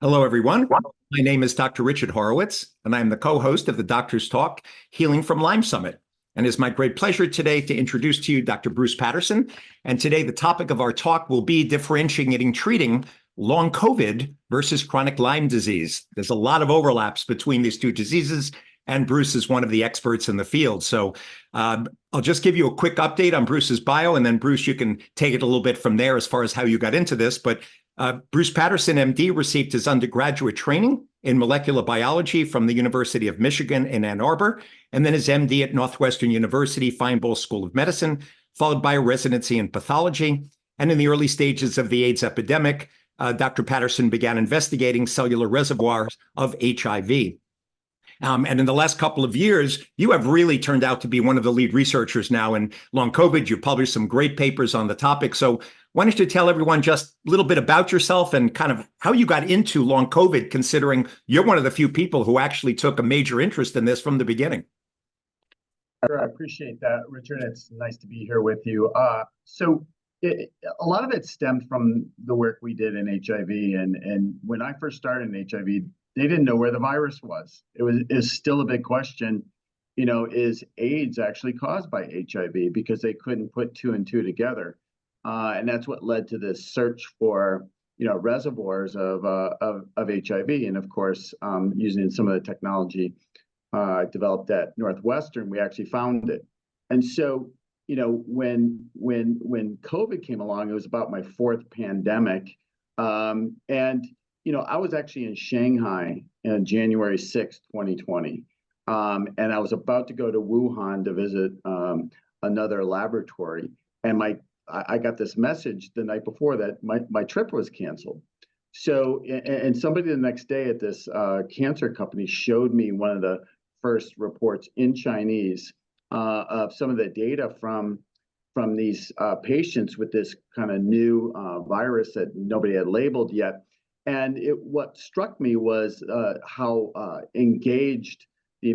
Hello, everyone. My name is Dr. Richard Horowitz, and I'm the co-host of the Doctor's Talk Healing from Lyme Summit. And it's my great pleasure today to introduce to you Dr. Bruce Patterson. And today, the topic of our talk will be differentiating treating long COVID versus chronic Lyme disease. There's a lot of overlaps between these two diseases, and Bruce is one of the experts in the field. So I'll just give you a quick update on Bruce's bio, and then Bruce, you can take it a little bit from there as far as how you got into this. But Bruce Patterson, MD, received his undergraduate training in molecular biology from the University of Michigan in Ann Arbor, and then his MD at Northwestern University Feinbohl School of Medicine, followed by a residency in pathology. And in the early stages of the AIDS epidemic, Dr. Patterson began investigating cellular reservoirs of HIV. And in the last couple of years, you have really turned out to be one of the lead researchers now in long COVID. You published some great papers on the topic. So why don't you tell everyone just a little bit about yourself and kind of how you got into long COVID, considering you're one of the few people who actually took a major interest in this from the beginning? Sure, I appreciate that, Richard. It's nice to be here with you. A lot of it stemmed from the work we did in HIV. And when I first started in HIV, they didn't know where the virus was. Is still a big question. Is AIDS actually caused by HIV? Because they couldn't put two and two together. And that's what led to this search for, reservoirs of HIV. And of course, using some of the technology developed at Northwestern, we actually found it. And so, when COVID came along, it was about my fourth pandemic. I was actually in Shanghai on January 6th, 2020. And I was about to go to Wuhan to visit another laboratory. And I got this message the night before that my trip was canceled. So, and somebody the next day at this cancer company showed me one of the first reports in Chinese of some of the data from these patients with this kind of new virus that nobody had labeled yet. And what struck me was how engaged the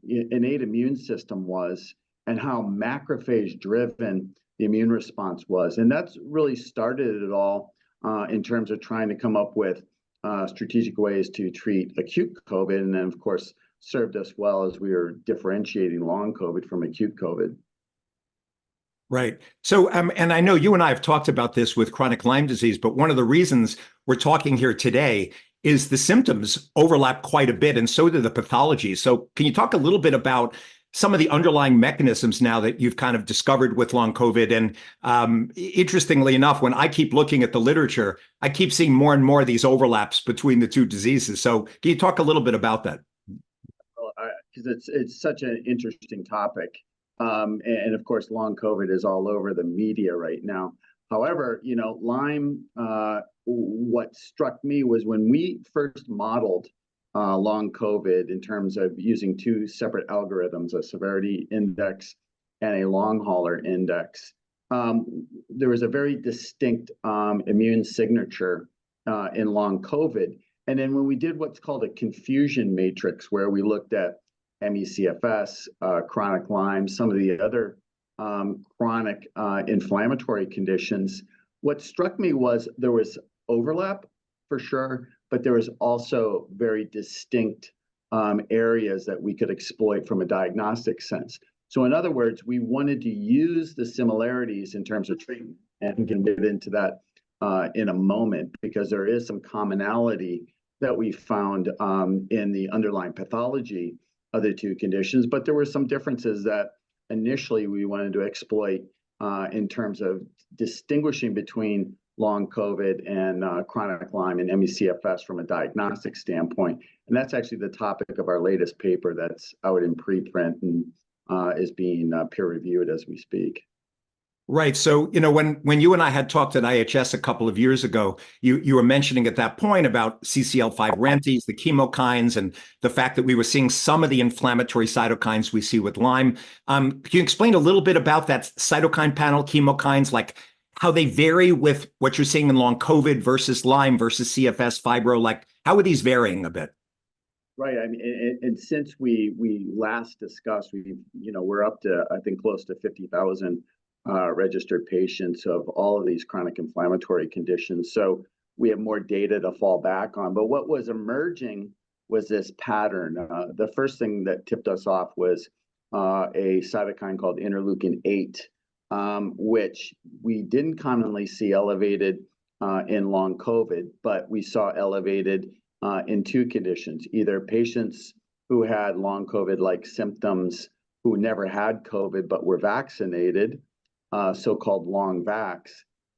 innate immune system was, and how macrophage-driven the immune response was. And that's really started it all in terms of trying to come up with strategic ways to treat acute COVID, and then, of course, served us well as we were differentiating long COVID from acute COVID. Right. So, and I know you and I have talked about this with chronic Lyme disease, but one of the reasons we're talking here today is the symptoms overlap quite a bit, and so do the pathology. So can you talk a little bit about some of the underlying mechanisms now that you've kind of discovered with long COVID? And interestingly enough, when I keep looking at the literature, I keep seeing more and more of these overlaps between the two diseases. So can you talk a little bit about that? Well, because it's such an interesting topic. And of course, long COVID is all over the media right now. However, Lyme, what struck me was when we first modeled long COVID in terms of using two separate algorithms, a severity index and a long hauler index, there was a very distinct immune signature in long COVID. And then when we did what's called a confusion matrix, where we looked at ME/CFS, chronic Lyme, some of the other chronic inflammatory conditions, what struck me was there was overlap for sure, but there was also very distinct areas that we could exploit from a diagnostic sense. So in other words, we wanted to use the similarities in terms of treatment, and we can get into that in a moment, because there is some commonality that we found in the underlying pathology of the two conditions, but there were some differences that initially we wanted to exploit in terms of distinguishing between long COVID and chronic Lyme and ME/CFS from a diagnostic standpoint. And that's actually the topic of our latest paper that's out in preprint and is being peer reviewed as we speak. Right. So, when you and I had talked at IHS a couple of years ago, you were mentioning at that point about CCL5 rantes, the chemokines, and the fact that we were seeing some of the inflammatory cytokines we see with Lyme. Can you explain a little bit about that cytokine panel, chemokines, like how they vary with what you're seeing in long COVID versus Lyme versus CFS, fibro? Like, how are these varying a bit? Right. I mean, and since we last discussed, we're up to, I think, close to 50,000 registered patients of all of these chronic inflammatory conditions. So we have more data to fall back on. But what was emerging was this pattern. The first thing that tipped us off was a cytokine called interleukin-8, which we didn't commonly see elevated in long COVID, but we saw elevated in two conditions: either patients who had long COVID-like symptoms who never had COVID but were vaccinated, so-called long vax,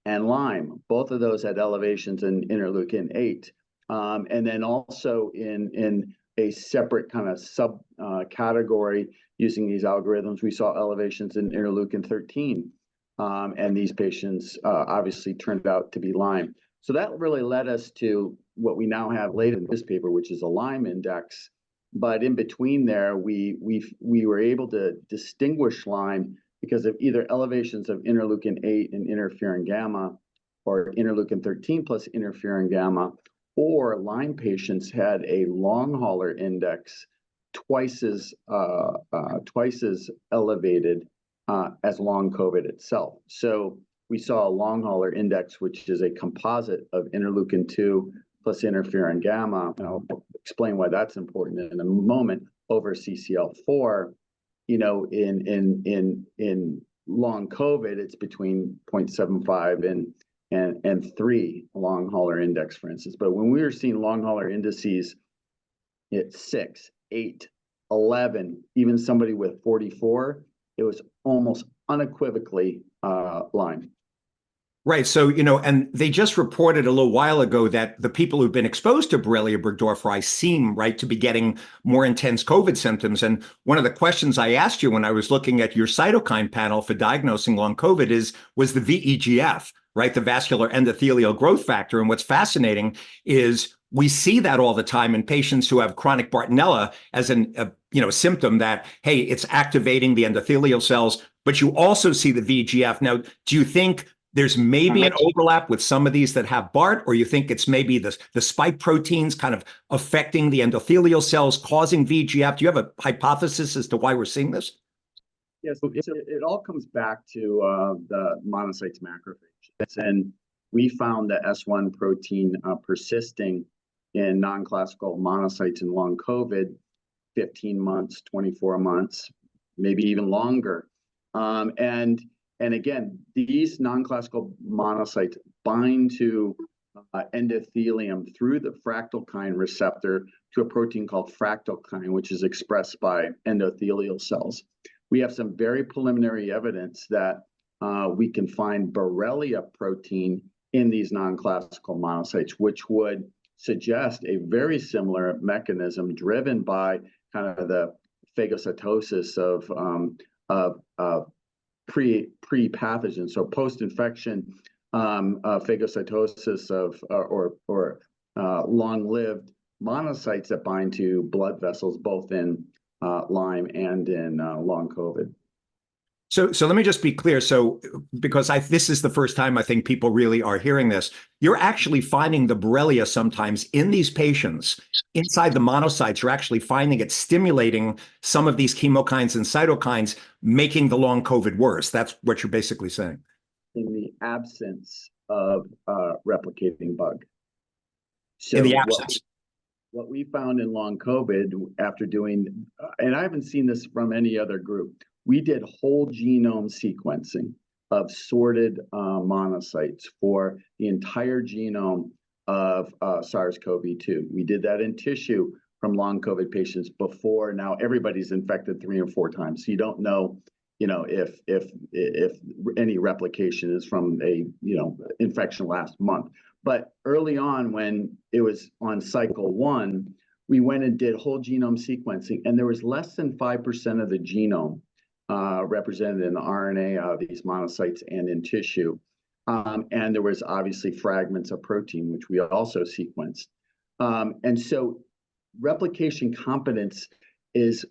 and Lyme. Both of those had elevations in interleukin-8. And then also in a separate kind of sub category using these algorithms, we saw elevations in interleukin-13. And these patients obviously turned out to be Lyme. So that really led us to what we now have later in this paper, which is a Lyme index. But in between there, we were able to distinguish Lyme because of either elevations of interleukin-8 and interferon gamma, or interleukin-13 plus interferon gamma, or Lyme patients had a long hauler index twice as elevated as long COVID itself. So we saw a long hauler index, which is a composite of interleukin-2 plus interferon gamma, and I'll explain why that's important in a moment, over CCL4. You know, in long COVID, it's between 0.75 and 3 long hauler index, for instance. But when we were seeing long hauler indices at 6, 8, 11, even somebody with 44, it was almost unequivocally Lyme. Right. So, and they just reported a little while ago that the people who've been exposed to Borrelia burgdorferi seem, right, to be getting more intense COVID symptoms. And one of the questions I asked you when I was looking at your cytokine panel for diagnosing long COVID was the VEGF, right, the vascular endothelial growth factor. And what's fascinating is we see that all the time in patients who have chronic Bartonella as a symptom that, hey, it's activating the endothelial cells, but you also see the VEGF. Now, do you think there's maybe an overlap with some of these that have BART, or you think it's maybe the spike proteins kind of affecting the endothelial cells, causing VEGF? Do you have a hypothesis as to why we're seeing this? Yes, it all comes back to the monocytes macrophages. And we found the S1 protein persisting in non-classical monocytes in long COVID, 15 months, 24 months, maybe even longer. And again, these non-classical monocytes bind to endothelium through the fractalkine receptor to a protein called fractalkine, which is expressed by endothelial cells. We have some very preliminary evidence that we can find Borrelia protein in these non-classical monocytes, which would suggest a very similar mechanism driven by kind of the phagocytosis of pre-pathogen, so post-infection phagocytosis of or long-lived monocytes that bind to blood vessels, both in Lyme and in long COVID. So let me just be clear. So because this is the first time I think people really are hearing this, you're actually finding the Borrelia sometimes in these patients inside the monocytes. You're actually finding it stimulating some of these chemokines and cytokines, making the long COVID worse. That's what you're basically saying. In the absence of replicating bug. So in the absence. What we found in long COVID after doing, and I haven't seen this from any other group, we did whole genome sequencing of sorted monocytes for the entire genome of SARS-CoV-2. We did that in tissue from long COVID patients before. Now everybody's infected 3 or 4 times, so you don't know, if any replication is from a infection last month. But early on, when it was on cycle 1, we went and did whole genome sequencing, and there was less than 5% of the genome represented in the RNA of these monocytes and in tissue. And there was obviously fragments of protein, which we also sequenced. And so replication competence is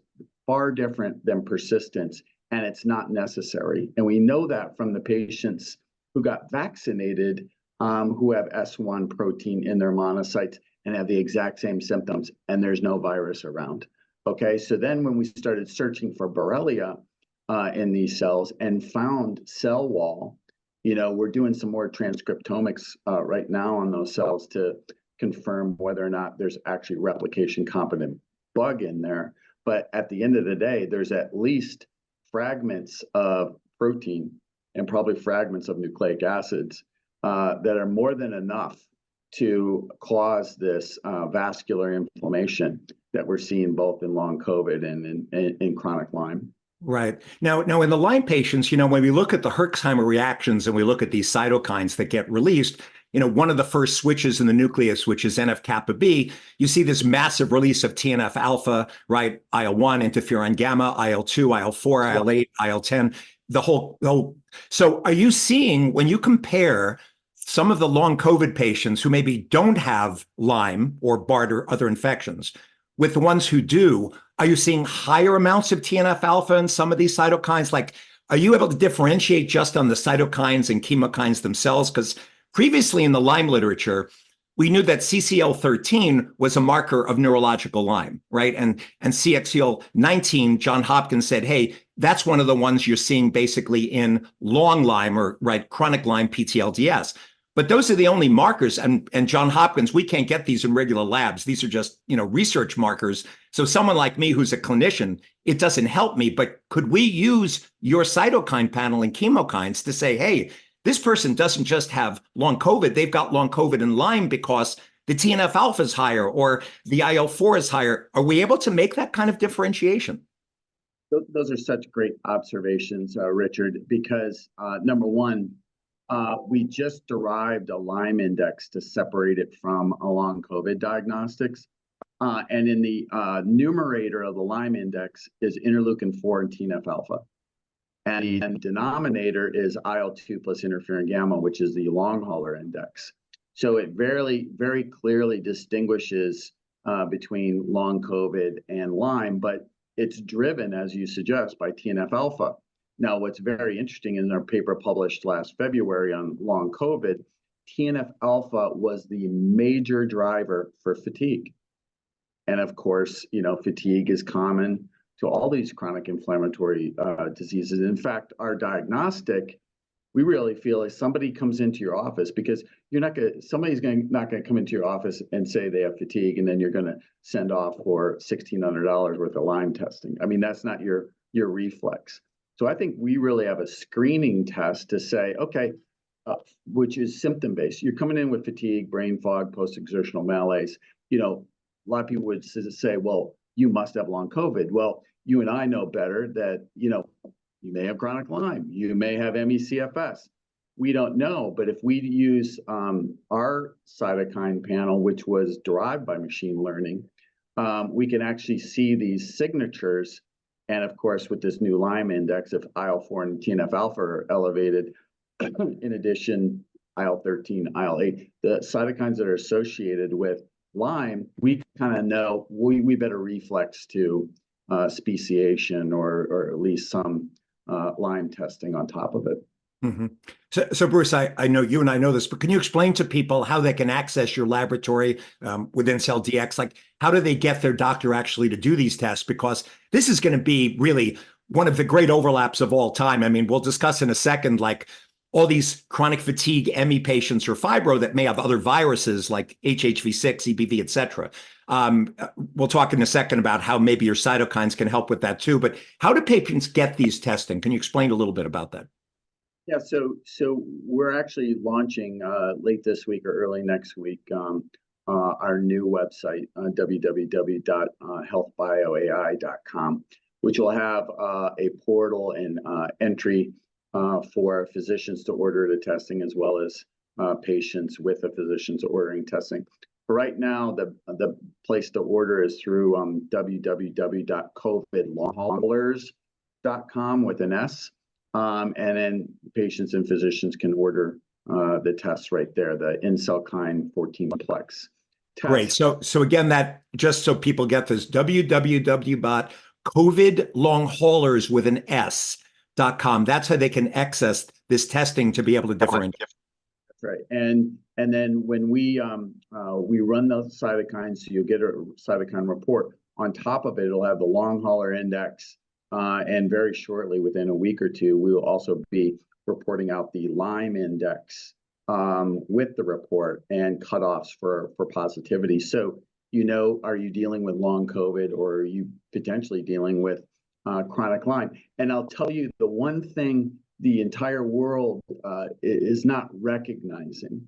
far different than persistence, and it's not necessary. And we know that from the patients who got vaccinated, who have S1 protein in their monocytes and have the exact same symptoms, and there's no virus around. Okay, so then when we started searching for Borrelia in these cells and found cell wall we're doing some more transcriptomics right now on those cells to confirm whether or not there's actually replication competent bug in there. But at the end of the day, there's at least fragments of protein and probably fragments of nucleic acids that are more than enough to cause this vascular inflammation that we're seeing both in long COVID and in chronic Lyme. Right. Now in the Lyme patients, when we look at the Herxheimer reactions and we look at these cytokines that get released, one of the first switches in the nucleus, which is NF-kappa B, you see this massive release of TNF alpha, right? IL-1, interferon gamma, IL-2, IL-4, IL-8, IL-10, the whole. So are you seeing, when you compare some of the long COVID patients who maybe don't have Lyme or BART or other infections with the ones who do, are you seeing higher amounts of TNF alpha in some of these cytokines? Like, are you able to differentiate just on the cytokines and chemokines themselves? Because previously in the Lyme literature, we knew that CCL13 was a marker of neurological Lyme, right? And CXCL19, John Hopkins said, hey, that's one of the ones you're seeing basically in long Lyme or chronic Lyme PTLDS. But those are the only markers. And John Hopkins, we can't get these in regular labs. These are just, research markers. So someone like me who's a clinician, it doesn't help me. But could we use your cytokine panel and chemokines to say, hey, this person doesn't just have long COVID, they've got long COVID and Lyme because the TNF alpha is higher or the IL-4 is higher. Are we able to make that kind of differentiation? Those are such great observations, Richard, because number one, we just derived a Lyme index to separate it from a long COVID diagnostics. And in the numerator of the Lyme index is interleukin-4 and TNF alpha. And the denominator is IL-2 plus interferon gamma, which is the long hauler index. So it very, very clearly distinguishes between long COVID and Lyme, but it's driven, as you suggest, by TNF alpha. Now, what's very interesting in our paper published last February on long COVID, TNF alpha was the major driver for fatigue. And of course, fatigue is common to all these chronic inflammatory diseases. In fact, our diagnostic, we really feel like somebody comes into your office because somebody's not going to come into your office and say they have fatigue, and then you're going to send off for $1,600 worth of Lyme testing. I mean, that's not your reflex. So I think we really have a screening test to say, okay, which is symptom-based. You're coming in with fatigue, brain fog, post-exertional malaise. A lot of people would say, well, you must have long COVID. Well, you and I know better that, you may have chronic Lyme. You may have ME/CFS. We don't know, but if we use our cytokine panel, which was derived by machine learning, we can actually see these signatures. And of course, with this new Lyme index, if IL-4 and TNF alpha are elevated, in addition, IL-13, IL-8, the cytokines that are associated with Lyme, we kind of know we better reflex to speciation or at least some Lyme testing on top of it. Mm-hmm. So Bruce, I know you and I know this, but can you explain to people how they can access your laboratory within CellDX? Like, how do they get their doctor actually to do these tests? Because this is going to be really one of the great overlaps of all time. I mean, we'll discuss in a second, like all these chronic fatigue ME patients or fibro that may have other viruses like HHV6, EBV, et cetera. We'll talk in a second about how maybe your cytokines can help with that too. But how do patients get these testing? Can you explain a little bit about that? Yeah, so we're actually launching late this week or early next week our new website, www.healthbioai.com, which will have a portal and entry for physicians to order the testing, as well as patients with the physicians ordering testing. For right now, the place to order is through www.covidlonghaulers.com with an S. And then patients and physicians can order the tests right there, the InCellKine 14-plex test. Great. So again, that just so people get this, www.covidlonghaulers with an S.com. That's how they can access this testing to be able to differentiate. That's right. And then when we run those cytokines, so you'll get a cytokine report. On top of it, it'll have the long hauler index. And very shortly, within a week or two, we will also be reporting out the Lyme index with the report and cutoffs for positivity. So, are you dealing with long COVID, or are you potentially dealing with chronic Lyme? And I'll tell you, the one thing the entire world is not recognizing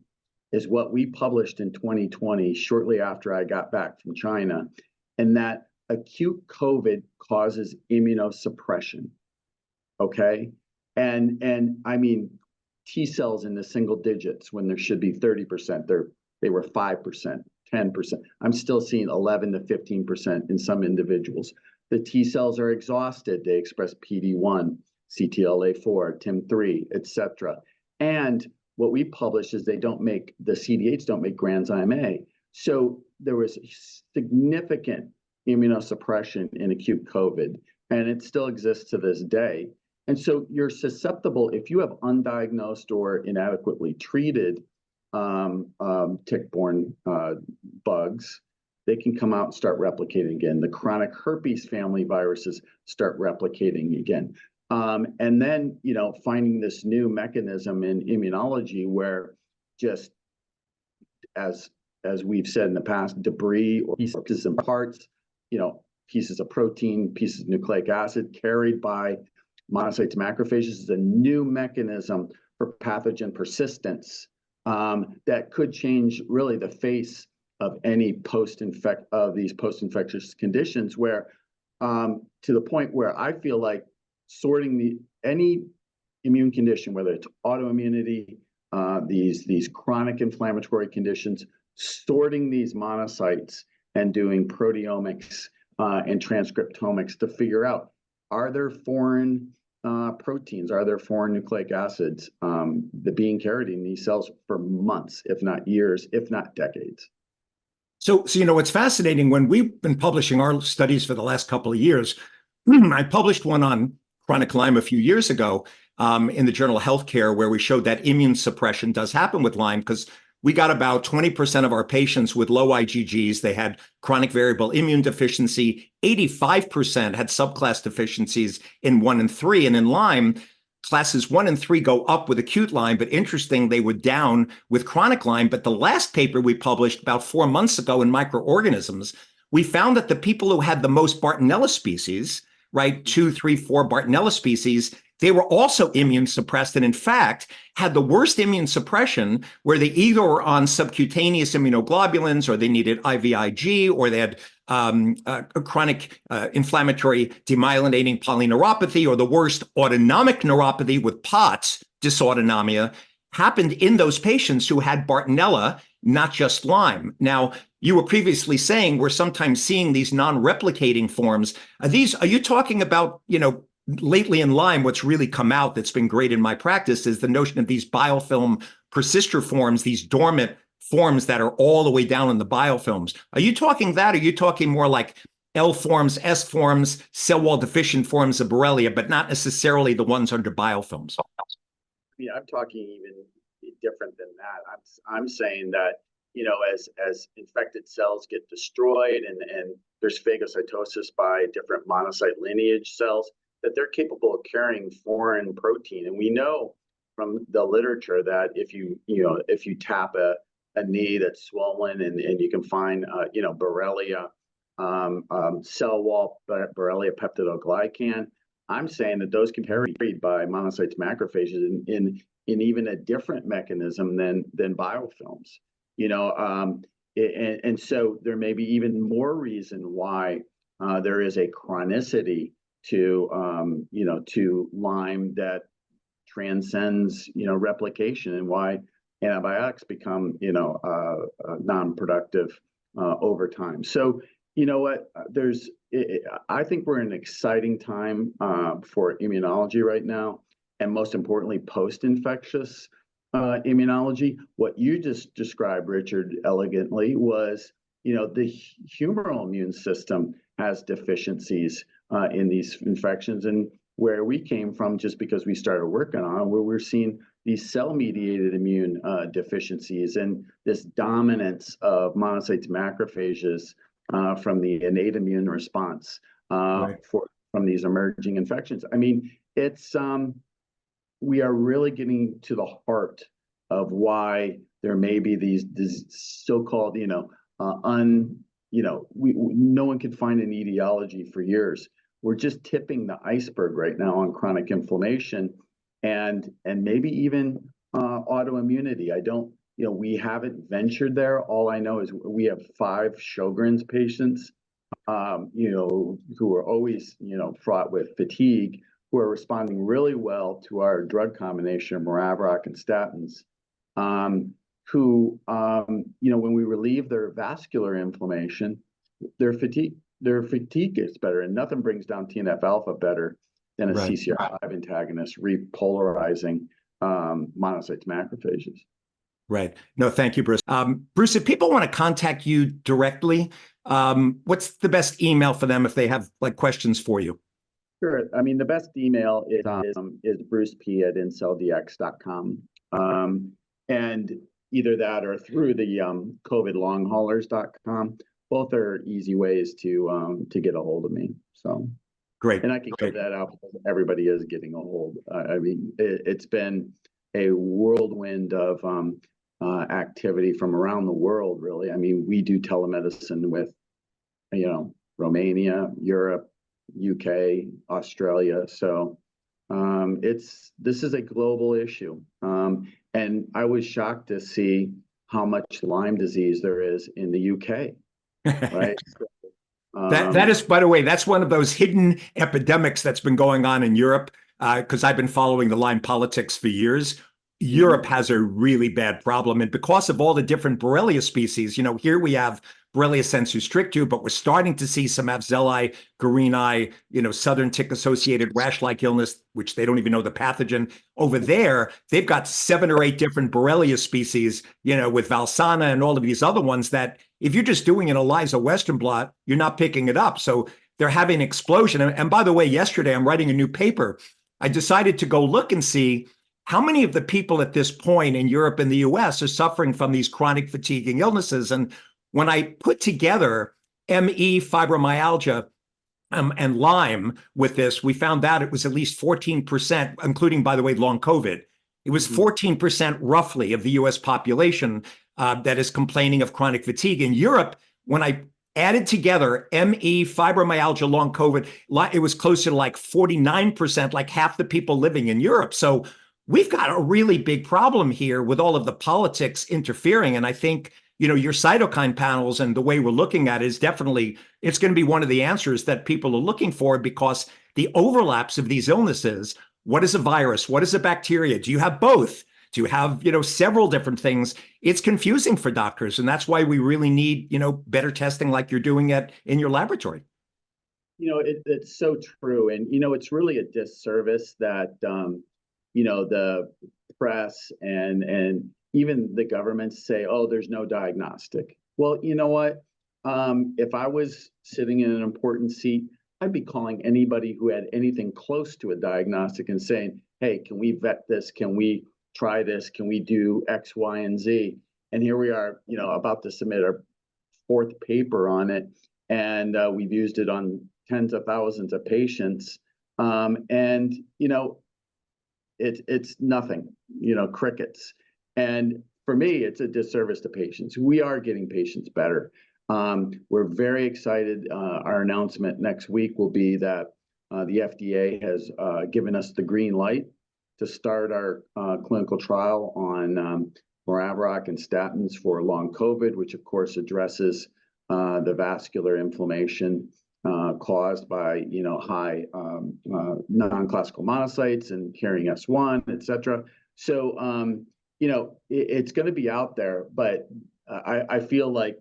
is what we published in 2020, shortly after I got back from China, and that acute COVID causes immunosuppression. Okay. And I mean, T cells in the single digits when there should be 30%, they were 5%, 10%. I'm still seeing 11 to 15% in some individuals. The T cells are exhausted. They express PD-1, CTLA4, TIM3, etc. And what we published is the CD8s don't make granzyme A. So there was significant immunosuppression in acute COVID, and it still exists to this day. And so you're susceptible, if you have undiagnosed or inadequately treated tick-borne bugs, they can come out and start replicating again. The chronic herpes family viruses start replicating again. And then, finding this new mechanism in immunology where, just as we've said in the past, debris or pieces and parts, pieces of protein, pieces of nucleic acid carried by monocytes, macrophages is a new mechanism for pathogen persistence that could change really the face of any these post-infectious conditions, where to the point where I feel like sorting any immune condition, whether it's autoimmunity, these chronic inflammatory conditions, sorting these monocytes and doing proteomics and transcriptomics to figure out, are there foreign proteins, are there foreign nucleic acids being carried in these cells for months, if not years, if not decades? So it's fascinating. When we've been publishing our studies for the last couple of years, I published one on chronic Lyme a few years ago in the journal Healthcare, where we showed that immune suppression does happen with Lyme, because we got about 20% of our patients with low IgGs. They had chronic variable immune deficiency. 85% had subclass deficiencies in 1 and 3. And in Lyme, classes 1 and 3 go up with acute Lyme, but interesting, they were down with chronic Lyme. But the last paper we published about 4 months ago in Microorganisms, we found that the people who had the most Bartonella species, right, 2, 3, 4 Bartonella species, they were also immune suppressed, and in fact had the worst immune suppression, where they either were on subcutaneous immunoglobulins, or they needed IVIG, or they had a chronic inflammatory demyelinating polyneuropathy, or the worst, autonomic neuropathy with POTS dysautonomia, happened in those patients who had Bartonella, not just Lyme. Now, you were previously saying we're sometimes seeing these non-replicating forms. Are you talking about, lately in Lyme, what's really come out that's been great in my practice is the notion of these biofilm persister forms, these dormant forms that are all the way down in the biofilms. Are you talking that? Or are you talking more like L forms, S forms, cell wall deficient forms of Borrelia, but not necessarily the ones under biofilms? Yeah, I'm talking even different than that. I'm saying that, as infected cells get destroyed and there's phagocytosis by different monocyte lineage cells, that they're capable of carrying foreign protein. And we know from the literature that if you tap a knee that's swollen and you can find Borrelia cell wall, Borrelia peptidoglycan, I'm saying that those can be carried by monocytes, macrophages in even a different mechanism than biofilms. And so there may be even more reason why there is a chronicity to Lyme that transcends replication, and why antibiotics become non-productive over time. So what, I think we're in an exciting time for immunology right now, and most importantly, post-infectious immunology. What you just described, Richard, elegantly was, the humoral immune system has deficiencies in these infections. And where we came from, just because we started working on it, where we're seeing these cell-mediated immune deficiencies and this dominance of monocytes, macrophages from the innate immune response Right. from these emerging infections. I mean, it's we are really getting to the heart of why there may be these so-called, no one could find an etiology for years. We're just tipping the iceberg right now on chronic inflammation and maybe even autoimmunity. We haven't ventured there. All I know is we have 5 Sjogren's patients, who are always, fraught with fatigue, who are responding really well to our drug combination, Maravroc and statins, when we relieve their vascular inflammation, their fatigue gets better, and nothing brings down TNF alpha better than a CCR5 antagonist repolarizing monocytes macrophages. Right. No, thank you, Bruce. Bruce, if people want to contact you directly, what's the best email for them if they have questions for you? Sure. I mean, the best email is brucepet@incelldx.com. And either that or through the covidlonghaulers.com. Both are easy ways to get a hold of me. So great. And I can give that out because everybody is getting a hold. I mean, it's been a whirlwind of activity from around the world, really. I mean, we do telemedicine with, Romania, Europe, UK, Australia. So this is a global issue. And I was shocked to see how much Lyme disease there is in the UK, right? That is, by the way, that's one of those hidden epidemics that's been going on in Europe, because I've been following the Lyme politics for years. Europe has a really bad problem. And because of all the different Borrelia species, here we have Borrelia sensu stricto, but we're starting to see some Afzelii, guarini, southern tick-associated rash-like illness, which they don't even know the pathogen. Over there, they've got 7 or 8 different Borrelia species, with Valsana and all of these other ones that if you're just doing an ELISA Western blot, you're not picking it up. So they're having an explosion. And by the way, yesterday, I'm writing a new paper. I decided to go look and see how many of the people at this point in Europe and the US are suffering from these chronic fatiguing illnesses. And when I put together ME, fibromyalgia, and Lyme with this, we found out it was at least 14%, including, by the way, long COVID. It was 14% roughly of the US population that is complaining of chronic fatigue. In Europe, when I added together ME, fibromyalgia, long COVID, it was closer to 49%, like half the people living in Europe. So we've got a really big problem here with all of the politics interfering. And I think, your cytokine panels and the way we're looking at it is definitely, it's going to be one of the answers that people are looking for, because the overlaps of these illnesses, what is a virus? What is a bacteria? Do you have both? Do you have, several different things? It's confusing for doctors. And that's why we really need, better testing like you're doing in your laboratory. It's so true. And, it's really a disservice that, the press and even the governments say, oh, there's no diagnostic. Well, you know what? If I was sitting in an important seat, I'd be calling anybody who had anything close to a diagnostic and saying, hey, can we vet this? Can we try this? Can we do X, Y, and Z? And here we are, about to submit our 4th paper on it. And we've used it on tens of thousands of patients. It's nothing, crickets. And for me, it's a disservice to patients. We are getting patients better. We're very excited. Our announcement next week will be that the FDA has given us the green light to start our clinical trial on Maravroc and statins for long COVID, which of course addresses the vascular inflammation caused by high non-classical monocytes and carrying S1, et cetera. So it's going to be out there, but I feel like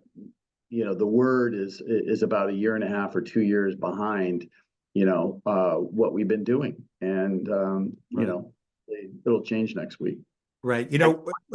the word is about 1.5 years or 2 years behind what we've been doing, and it'll change next week. Right.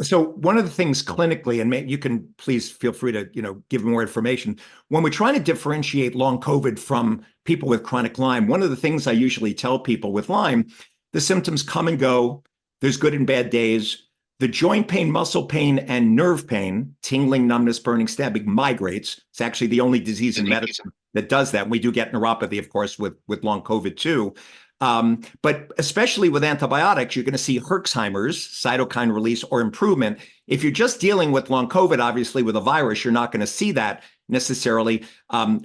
So one of the things clinically, and you can please feel free to, give more information. When we're trying to differentiate long COVID from people with chronic Lyme, one of the things I usually tell people with Lyme, the symptoms come and go. There's good and bad days. The joint pain, muscle pain, and nerve pain, tingling, numbness, burning, stabbing, migrates. It's actually the only disease in medicine that does that. And we do get neuropathy, of course, with long COVID too. But especially with antibiotics, you're going to see Herxheimer's, cytokine release, or improvement. If you're just dealing with long COVID, obviously with a virus, you're not going to see that necessarily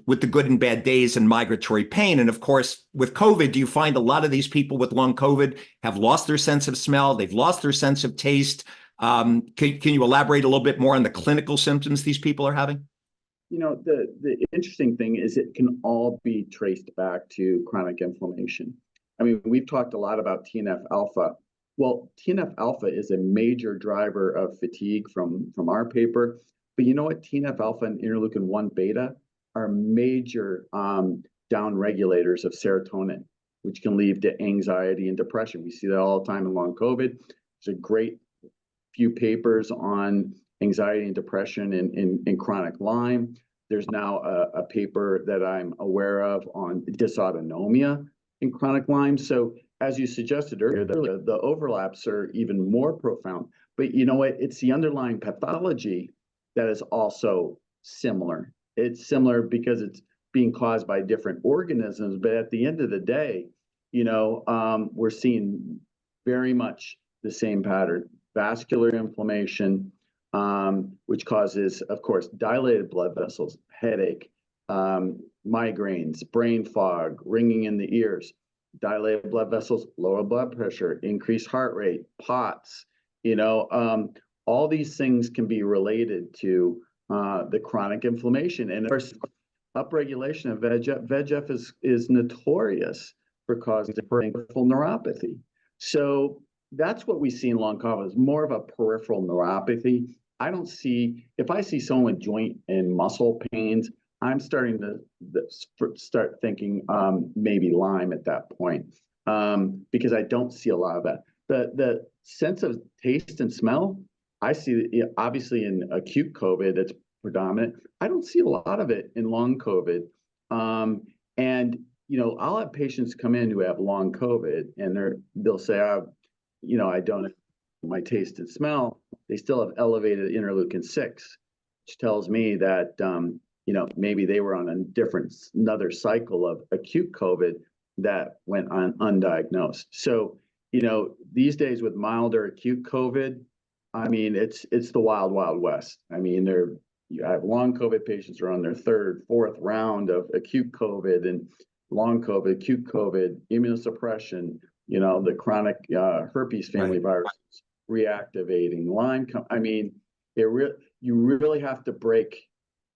with the good and bad days and migratory pain. And of course, with COVID, do you find a lot of these people with long COVID have lost their sense of smell? They've lost their sense of taste. Can you elaborate a little bit more on the clinical symptoms these people are having? The interesting thing is it can all be traced back to chronic inflammation. I mean, we've talked a lot about TNF alpha. Well, TNF alpha is a major driver of fatigue from our paper. But you know what? TNF alpha and interleukin 1 beta are major down regulators of serotonin, which can lead to anxiety and depression. We see that all the time in long COVID. There's a great few papers on anxiety and depression in chronic Lyme. There's now a paper that I'm aware of on dysautonomia in chronic Lyme. So as you suggested earlier, the overlaps are even more profound. But you know what? It's the underlying pathology that is also similar. It's similar because it's being caused by different organisms. But at the end of the day, we're seeing very much the same pattern: vascular inflammation, which causes, of course, dilated blood vessels, headache, migraines, brain fog, ringing in the ears. Dilated blood vessels, lower blood pressure, increased heart rate, POTS. All these things can be related to the chronic inflammation. And of course, upregulation of VEGF. VEGF is notorious for causing peripheral neuropathy. So that's what we see in long COVID, is more of a peripheral neuropathy. If I see someone with joint and muscle pains, I'm starting to start thinking maybe Lyme at that point, because I don't see a lot of that. The sense of taste and smell, I see obviously in acute COVID, it's predominant. I don't see a lot of it in long COVID. I'll have patients come in who have long COVID and they'll say, I don't have my taste and smell. They still have elevated interleukin 6, which tells me that, maybe they were on another cycle of acute COVID that went on undiagnosed. So, these days with milder acute COVID, I mean, it's the wild, wild west. I mean, you have long COVID patients are on their third, fourth round of acute COVID, and long COVID, acute COVID, immunosuppression, the chronic herpes family viruses reactivating, Lyme. I mean, you really have to break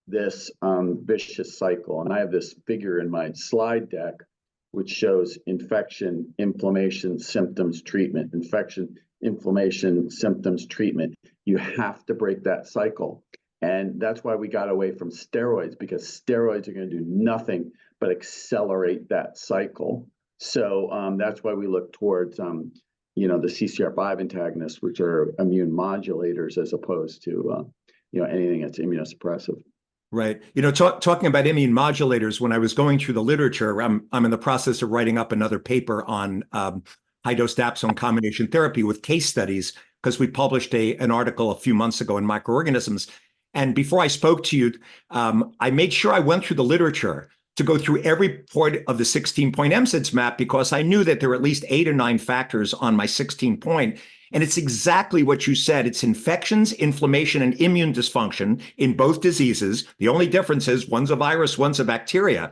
this vicious cycle. And I have this figure in my slide deck, which shows infection, inflammation, symptoms, treatment, infection, inflammation, symptoms, treatment. You have to break that cycle. And that's why we got away from steroids, because steroids are going to do nothing but accelerate that cycle. So that's why we look towards, the CCR5 antagonists, which are immune modulators, as opposed to, anything that's immunosuppressive. Right. Talking about immune modulators, when I was going through the literature, I'm in the process of writing up another paper on high-dose dapsone combination therapy with case studies, because we published an article a few months ago in Microorganisms. And before I spoke to you, I made sure I went through the literature to go through every point of the 16-point MSIDS map, because I knew that there were at least 8 or 9 factors on my 16-point. And it's exactly what you said. It's infections, inflammation, and immune dysfunction in both diseases. The only difference is one's a virus, one's a bacteria.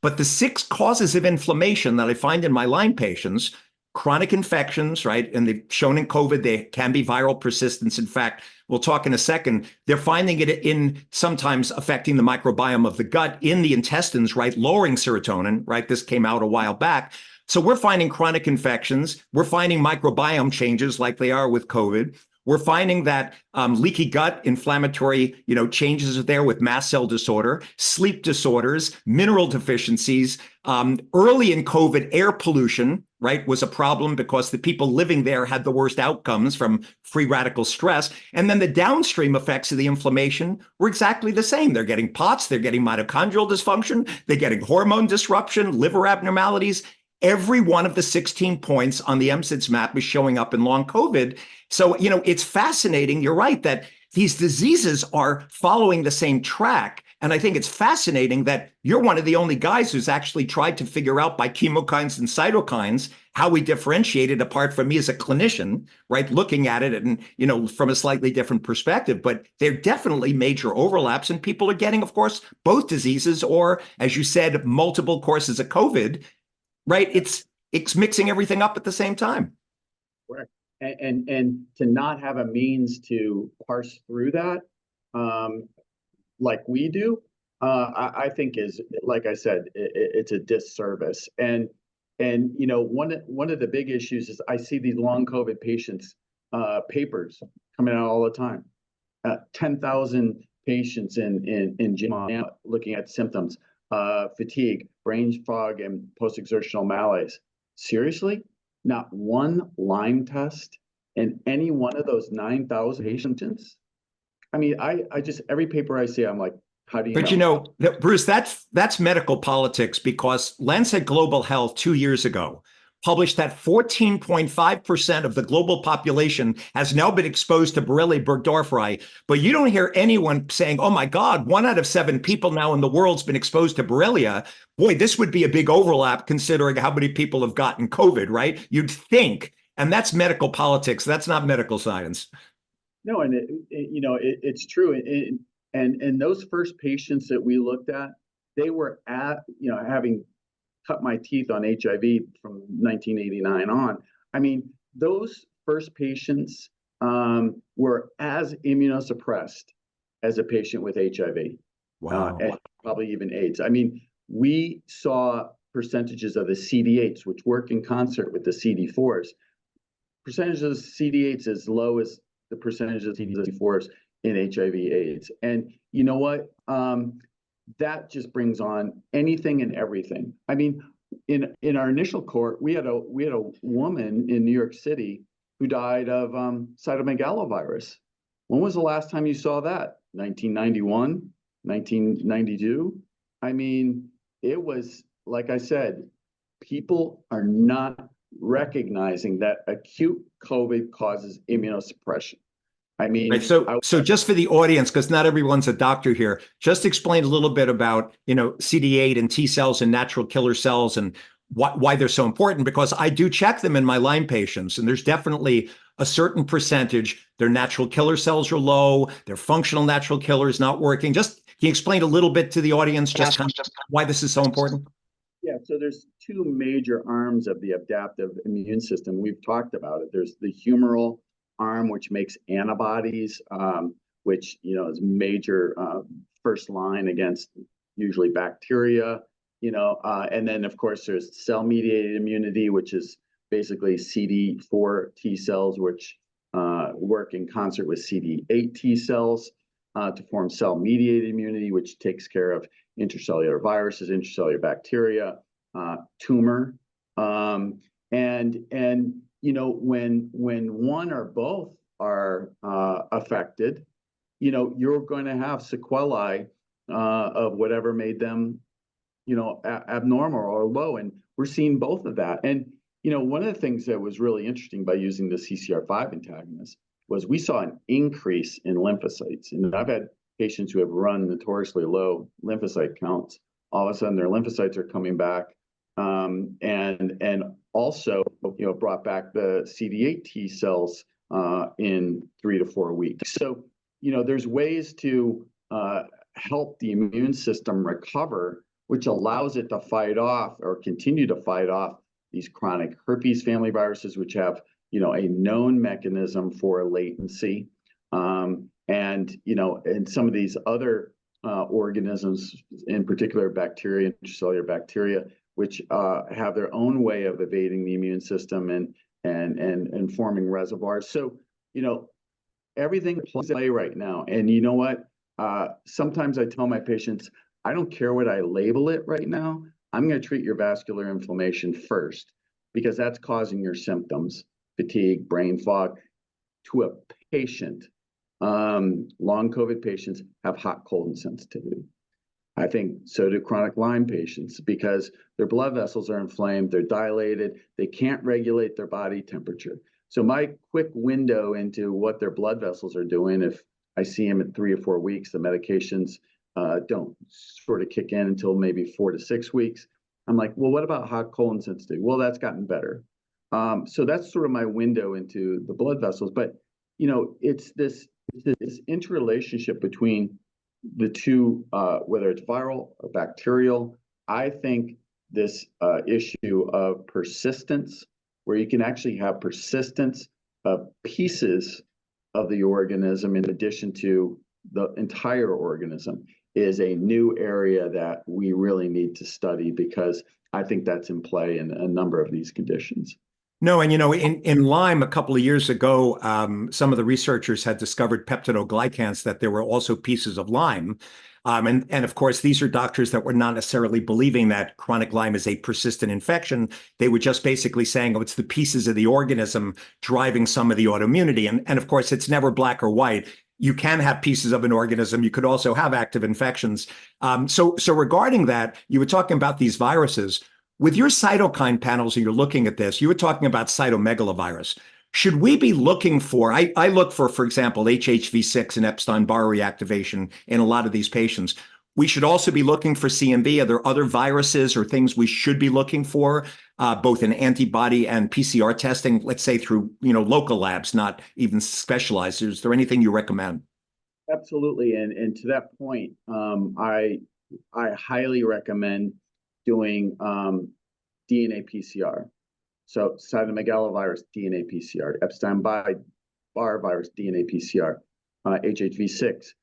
But the 6 causes of inflammation that I find in my Lyme patients, chronic infections, right? And they've shown in COVID, they can be viral persistence. In fact, we'll talk in a second. They're finding it in sometimes affecting the microbiome of the gut, in the intestines, right? Lowering serotonin, right? This came out a while back. So we're finding chronic infections. We're finding microbiome changes like they are with COVID. We're finding that leaky gut, inflammatory, changes are there with mast cell disorder, sleep disorders, mineral deficiencies. Early in COVID, air pollution, right, was a problem because the people living there had the worst outcomes from free radical stress. And then the downstream effects of the inflammation were exactly the same. They're getting POTS, they're getting mitochondrial dysfunction, they're getting hormone disruption, liver abnormalities. Every one of the 16 points on the MSIDS map is showing up in long COVID. So, it's fascinating. You're right that these diseases are following the same track. And I think it's fascinating that you're one of the only guys who's actually tried to figure out by chemokines and cytokines how we differentiate it, apart from me as a clinician, right, looking at it and, from a slightly different perspective. But there are definitely major overlaps, and people are getting, of course, both diseases, or, as you said, multiple courses of COVID, right? It's mixing everything up at the same time. Correct. And to not have a means to parse through that, like we do, I think is, like I said, it's a disservice. And one of the big issues is I see these long COVID patients papers coming out all the time. 10,000 patients in JAMA looking at symptoms, fatigue, brain fog, and post-exertional malaise. Seriously? Not one Lyme test in any one of those 9,000 patients? I mean, I just, every paper I see, I'm like, how do you know? But Bruce, that's medical politics, because Lancet Global Health 2 years ago published that 14.5% of the global population has now been exposed to Borrelia burgdorferi. But you don't hear anyone saying, oh my God, 1 out of 7 people now in the world's been exposed to Borrelia. Boy, this would be a big overlap considering how many people have gotten COVID, right? You'd think. And that's medical politics. That's not medical science. No, and it's true. And those first patients that we looked at, they were having cut my teeth on HIV from 1989 on. I mean, those first patients were as immunosuppressed as a patient with HIV. Wow. And probably even AIDS. I mean, we saw percentages of the CD8s, which work in concert with the CD4s. Percentage of the CD8s as low as the percentage of CD4s in HIV/AIDS. And you know what? That just brings on anything and everything. I mean, in our initial court, we had a woman in New York City who died of cytomegalovirus. When was the last time you saw that? 1991, 1992? I mean, it was, like I said, people are not recognizing that acute COVID causes immunosuppression. I mean, right. So just for the audience, because not everyone's a doctor here, just explain a little bit about, CD8 and T cells and natural killer cells and why they're so important, because I do check them in my Lyme patients, and there's definitely a certain percentage, their natural killer cells are low, their functional natural killer is not working. Just can you explain a little bit to the audience just why this is so important? Yeah, so there's 2 major arms of the adaptive immune system. We've talked about it. There's the humoral arm, which makes antibodies, which is major first line against usually bacteria, and then of course there's cell-mediated immunity, which is basically CD4 T cells, which work in concert with CD8 T cells to form cell-mediated immunity, which takes care of intracellular viruses, intracellular bacteria, tumor, and when one or both are affected, you're going to have sequelae of whatever made them, abnormal or low. And we're seeing both of that. And, one of the things that was really interesting by using the CCR5 antagonist was we saw an increase in lymphocytes. And I've had patients who have run notoriously low lymphocyte counts. All of a sudden, their lymphocytes are coming back. And also, brought back the CD8 T cells in 3 to 4 weeks. So, there's ways to help the immune system recover, which allows it to fight off or continue to fight off these chronic herpes family viruses, which have, a known mechanism for latency. And some of these other organisms, in particular bacteria, intracellular bacteria, which have their own way of evading the immune system and forming reservoirs. So, everything plays in play right now. And you know what? Sometimes I tell my patients, I don't care what I label it right now. I'm going to treat your vascular inflammation first, because that's causing your symptoms, fatigue, brain fog, to a patient. Long COVID patients have hot, cold, and sensitivity. I think so do chronic Lyme patients, because their blood vessels are inflamed, they're dilated, they can't regulate their body temperature. So my quick window into what their blood vessels are doing, if I see them at 3 or 4 weeks, the medications don't sort of kick in until maybe 4 to 6 weeks. I'm like, well, what about hot colon sensitivity? Well, that's gotten better. So that's sort of my window into the blood vessels. But it's this interrelationship between the two, whether it's viral or bacterial. I think this issue of persistence, where you can actually have persistence of pieces of the organism in addition to the entire organism, is a new area that we really need to study, because I think that's in play in a number of these conditions. No, and in Lyme a couple of years ago, some of the researchers had discovered peptidoglycans that there were also pieces of Lyme. And of course, these are doctors that were not necessarily believing that chronic Lyme is a persistent infection. They were just basically saying, oh, it's the pieces of the organism driving some of the autoimmunity. And of course, it's never black or white. You can have pieces of an organism. You could also have active infections. So regarding that, you were talking about these viruses. With your cytokine panels, and you're looking at this, you were talking about cytomegalovirus. Should we be looking for, I look for example, HHV6 and Epstein-Barr reactivation in a lot of these patients. We should also be looking for CMV. Are there other viruses or things we should be looking for, both in antibody and PCR testing, let's say through local labs, not even specialized? Is there anything you recommend? Absolutely. And to that point, I highly recommend doing DNA PCR. So cytomegalovirus, DNA PCR, Epstein-Barr virus, DNA PCR, HHV6.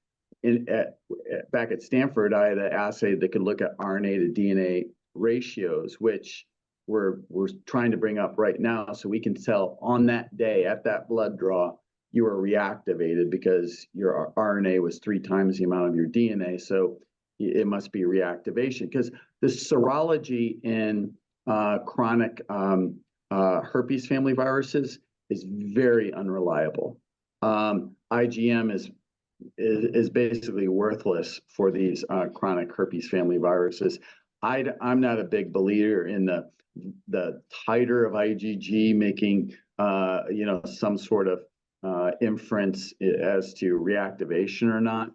Back at Stanford, I had an assay that could look at RNA to DNA ratios, which we're trying to bring up right now, so we can tell on that day at that blood draw you were reactivated because your RNA was 3 times the amount of your DNA. So it must be reactivation, because the serology in chronic herpes family viruses is very unreliable. IgM is basically worthless for these chronic herpes family viruses. I'm not a big believer in the titer of IgG making some sort of inference as to reactivation or not.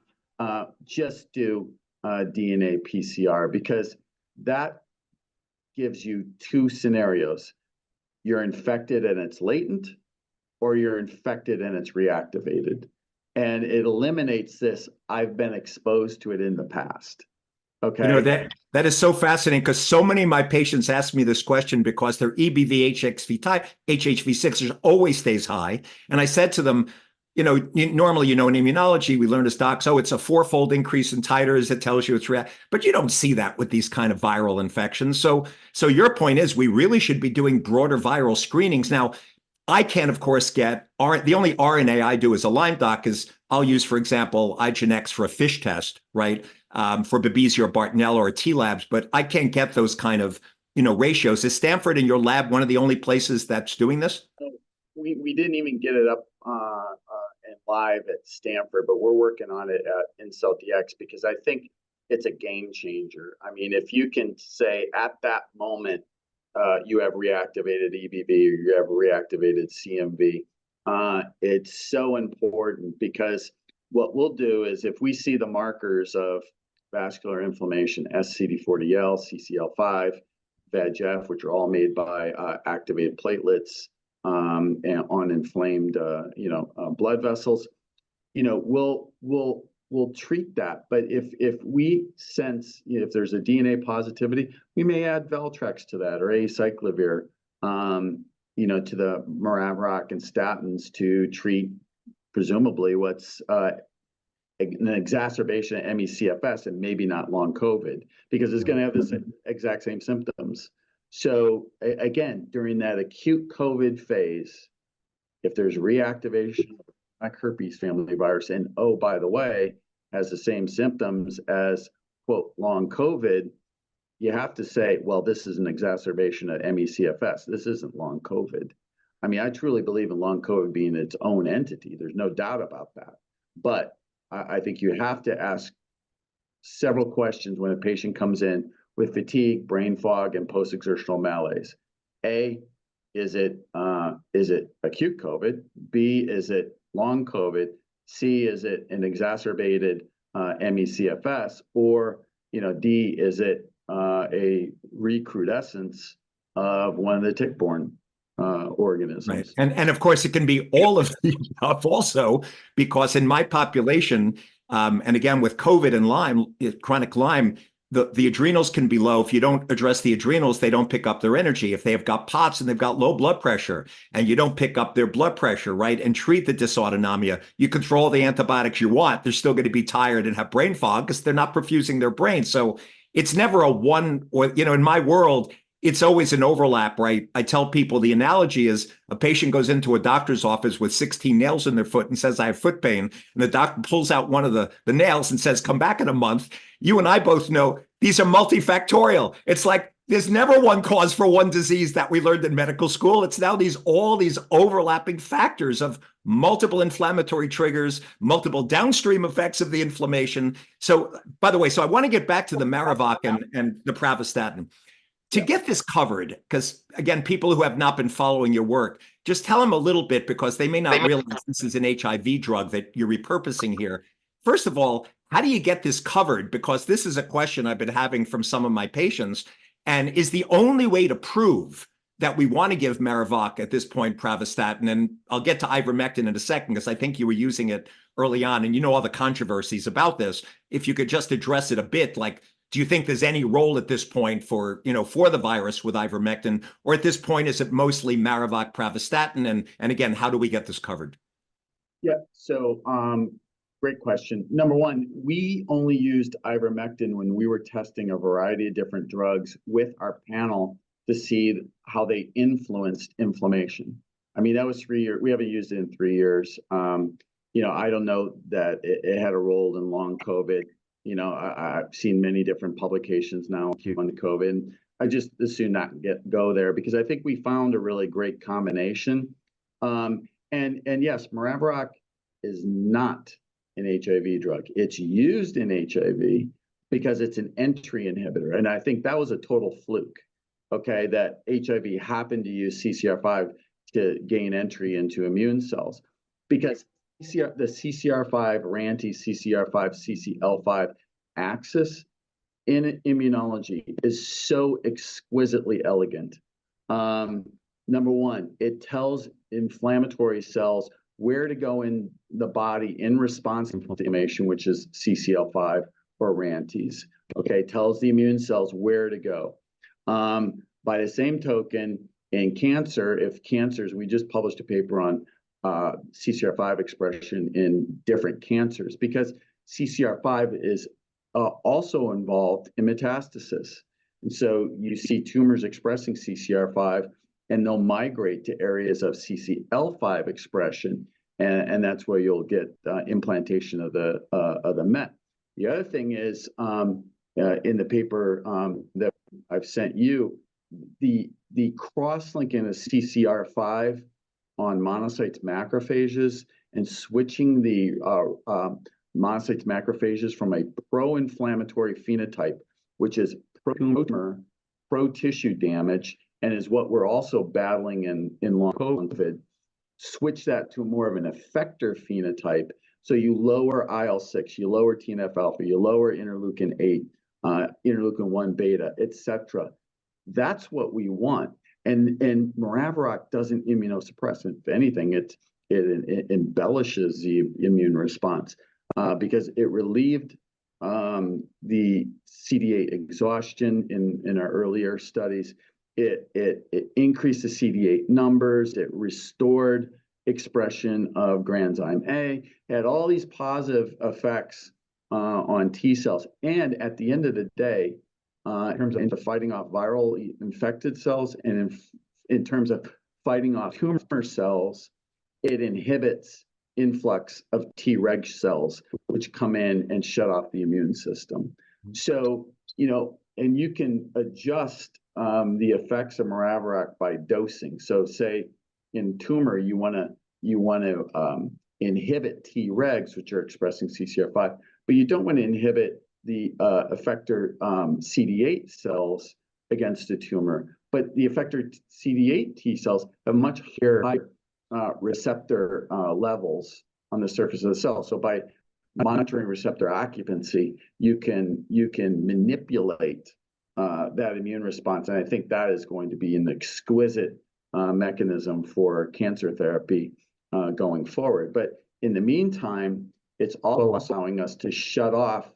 Just do DNA PCR, because that gives you 2 scenarios. You're infected and it's latent, or you're infected and it's reactivated. And it eliminates this, I've been exposed to it in the past. Okay. That is so fascinating, because so many of my patients ask me this question because their EBV HHV6 always stays high. And I said to them, normally, in immunology, we learn as docs, it's a 4-fold increase in titers. It tells you it's but you don't see that with these kind of viral infections. So your point is we really should be doing broader viral screenings. Now, I can, of course, get the only RNA I do as a Lyme doc is I'll use, for example, IGNX for a FISH test, right? For Babesia or Bartonella or T labs, but I can't get those kind of, ratios. Is Stanford in your lab one of the only places that's doing this? We didn't even get it up and live at Stanford, but we're working on it at InCellDX, because I think it's a game changer. I mean, if you can say at that moment, you have reactivated EBV or you have reactivated CMV, it's so important, because what we'll do is if we see the markers of vascular inflammation, SCD40L, CCL5, VEGF, which are all made by activated platelets and on inflamed, blood vessels, we'll treat that. But if we sense if there's a DNA positivity, we may add Valtrex to that, or acyclovir, to the Maravroc and statins to treat presumably what's an exacerbation of ME/CFS and maybe not long COVID, because it's going to have this exact same symptoms. So again, during that acute COVID phase, if there's reactivation of herpes family virus, and oh, by the way, has the same symptoms as, quote, long COVID, you have to say, well, this is an exacerbation of ME/CFS. This isn't long COVID. I mean, I truly believe in long COVID being its own entity. There's no doubt about that. But I think you have to ask several questions when a patient comes in with fatigue, brain fog, and post-exertional malaise. A, is it acute COVID? B, is it long COVID? C, is it an exacerbated ME/CFS, or D, is it a recrudescence of one of the tick-borne organisms? Right. And of course, it can be all of the above also, because in my population, and again, with COVID and Lyme, chronic Lyme, the adrenals can be low. If you don't address the adrenals, they don't pick up their energy. If they have got POTS and they've got low blood pressure and you don't pick up their blood pressure, right, and treat the dysautonomia, you control the antibiotics you want, they're still going to be tired and have brain fog because they're not perfusing their brain. So it's never a one, or, in my world, it's always an overlap, right? I tell people the analogy is a patient goes into a doctor's office with 16 nails in their foot and says, I have foot pain. And the doctor pulls out one of the nails and says, come back in a month. You and I both know these are multifactorial. It's like there's never one cause for one disease that we learned in medical school. It's now all these overlapping factors of multiple inflammatory triggers, multiple downstream effects of the inflammation. So, by the way, I want to get back to the Marivoc and the pravastatin. To get this covered, because again, people who have not been following your work, just tell them a little bit, because they may not realize this is an HIV drug that you're repurposing here. First of all, how do you get this covered? Because this is a question I've been having from some of my patients, and is the only way to prove that we want to give Marivoc at this point pravastatin, and I'll get to ivermectin in a second, because I think you were using it early on, and all the controversies about this. If you could just address it a bit, like, do you think there's any role at this point for the virus with ivermectin, or at this point is it mostly Marivoc pravastatin? And again, how do we get this covered? Yeah, so great question. Number one, we only used ivermectin when we were testing a variety of different drugs with our panel to see how they influenced inflammation. I mean, that was 3 years. We haven't used it in 3 years. I don't know that it had a role in long COVID. I've seen many different publications now on the COVID. And I just assume not go there, because I think we found a really great combination. And yes, Marivoc is not an HIV drug. It's used in HIV because it's an entry inhibitor. And I think that was a total fluke, okay, that HIV happened to use CCR5 to gain entry into immune cells, because the CCR5, RANTE, CCR5, CCL5 axis in immunology is so exquisitely elegant. Number one, it tells inflammatory cells where to go in the body in response to inflammation, which is CCL5 or RANTES. Okay, tells the immune cells where to go. By the same token, in cancer, we just published a paper on CCR5 expression in different cancers, because CCR5 is also involved in metastasis. And so you see tumors expressing CCR5, and they'll migrate to areas of CCL5 expression, and that's where you'll get implantation of the MET. The other thing is, in the paper that I've sent you, the cross-linking of CCR5 on monocytes macrophages and switching the monocytes macrophages from a pro-inflammatory phenotype, which is pro-tumor, pro-tissue damage, and is what we're also battling in long COVID, switch that to more of an effector phenotype. So you lower IL-6, you lower TNF-alpha, you lower interleukin-8, interleukin-1 beta, etc. That's what we want. And Marivoc doesn't immunosuppress. If anything, it embellishes the immune response, because it relieved the CD8 exhaustion in our earlier studies. It increased the CD8 numbers. It restored expression of granzyme A. It had all these positive effects on T cells. And at the end of the day, in terms of fighting off viral infected cells, and in terms of fighting off tumor cells, it inhibits influx of Treg cells, which come in and shut off the immune system. So, and you can adjust the effects of Marivoc by dosing. So say in tumor, you want to inhibit Tregs, which are expressing CCR5, but you don't want to inhibit the effector CD8 cells against the tumor. But the effector CD8 T cells have much higher receptor levels on the surface of the cell. So by monitoring receptor occupancy, you can manipulate that immune response, and I think that is going to be an exquisite mechanism for cancer therapy going forward. But in the meantime, it's also allowing us to shut off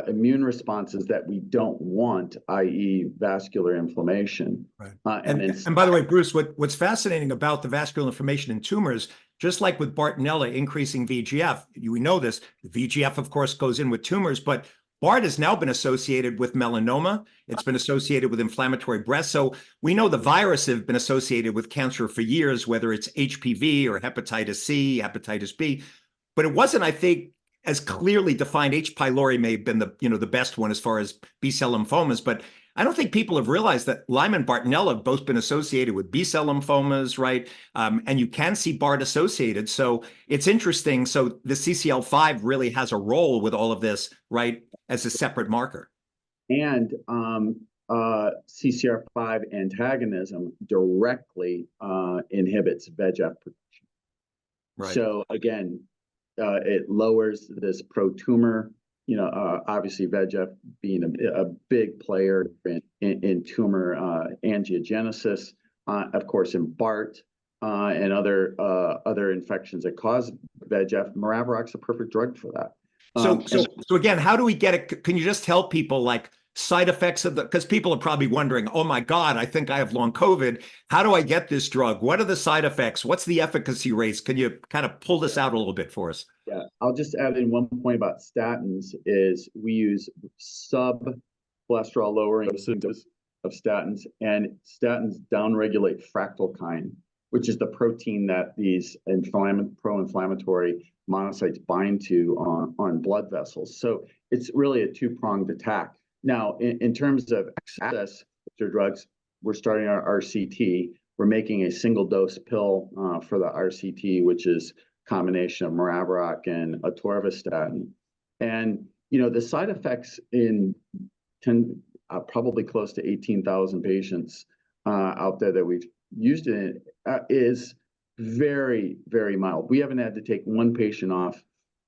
immune responses that we don't want, i.e., vascular inflammation. Right. And by the way, Bruce, what's fascinating about the vascular inflammation in tumors, just like with Bartonella increasing VEGF, we know this. VEGF, of course, goes in with tumors, but BART has now been associated with melanoma. It's been associated with inflammatory breast. So we know the virus have been associated with cancer for years, whether it's HPV or hepatitis C, hepatitis B. But it wasn't, I think, as clearly defined. H. pylori may have been the best one as far as B-cell lymphomas, but I don't think people have realized that Lyme and Bartonella have both been associated with B-cell lymphomas, right? And you can see BART associated. So it's interesting. So the CCL5 really has a role with all of this, right, as a separate marker. And CCR5 antagonism directly inhibits VEGF production. Right. So again, it lowers this pro-tumor, obviously VEGF being a big player in tumor angiogenesis, of course in BART and other infections that cause VEGF. Maraviroc a perfect drug for that. So again, how do we get it? Can you just tell people like side effects of because people are probably wondering, oh my God, I think I have long COVID. How do I get this drug? What are the side effects? What's the efficacy rates? Can you kind of pull this out a little bit for us? Yeah, I'll just add in one point about statins is we use sub-cholesterol lowering doses of statins, and statins downregulate fractalkine, which is the protein that these pro-inflammatory monocytes bind to on blood vessels. So it's really a two-pronged attack. Now, in terms of access to drugs, we're starting our RCT. We're making a single-dose pill for the RCT, which is a combination of Maraviroc and atorvastatin. And, the side effects in probably close to 18,000 patients out there that we've used it is very, very mild. We haven't had to take one patient off